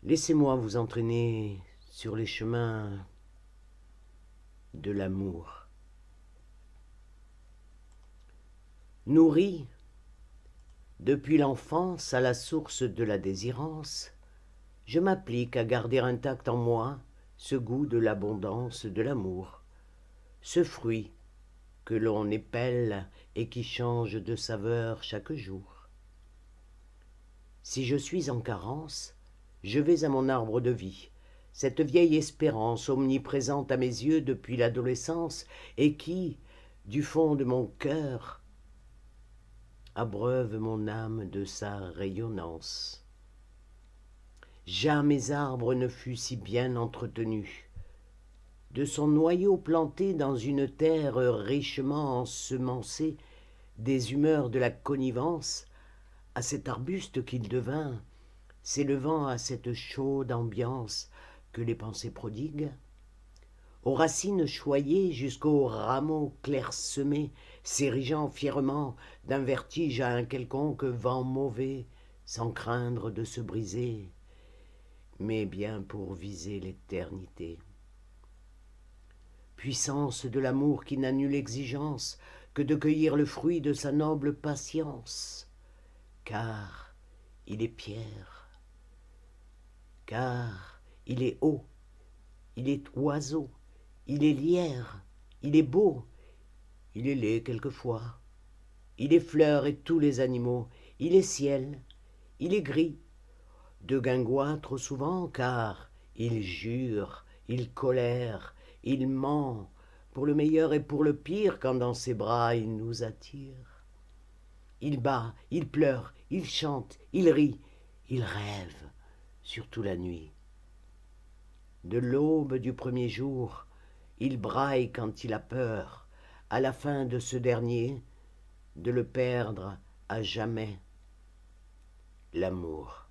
Laissez-moi vous entraîner sur les chemins de l'amour. Nourri, depuis l'enfance à la source de la désirance, je m'applique à garder intact en moi ce goût de l'abondance de l'amour, ce fruit que l'on épelle et qui change de saveur chaque jour. Si je suis en carence, je vais à mon arbre de vie, cette vieille espérance omniprésente à mes yeux depuis l'adolescence et qui, du fond de mon cœur, abreuve mon âme de sa rayonnance. Jamais arbre ne fut si bien entretenu. De son noyau planté dans une terre richement ensemencée des humeurs de la connivence, à cet arbuste qu'il devint, s'élevant à cette chaude ambiance que les pensées prodiguent, aux racines choyées jusqu'aux rameaux clairsemés, s'érigeant fièrement d'un vertige à un quelconque vent mauvais, sans craindre de se briser, mais bien pour viser l'éternité. Puissance de l'amour qui n'a nulle exigence que de cueillir le fruit de sa noble patience, car il est pierre, car il est eau, il est oiseau, il est lierre, il est beau, il est laid quelquefois, il est fleur et tous les animaux, il est ciel, il est gris, de guingois trop souvent, car il jure, il colère, il ment, pour le meilleur et pour le pire, quand dans ses bras il nous attire. Il bat, il pleure, il chante, il rit, il rêve, surtout la nuit. De l'aube du premier jour, il braille quand il a peur, à la fin de ce dernier, de le perdre à jamais, l'amour.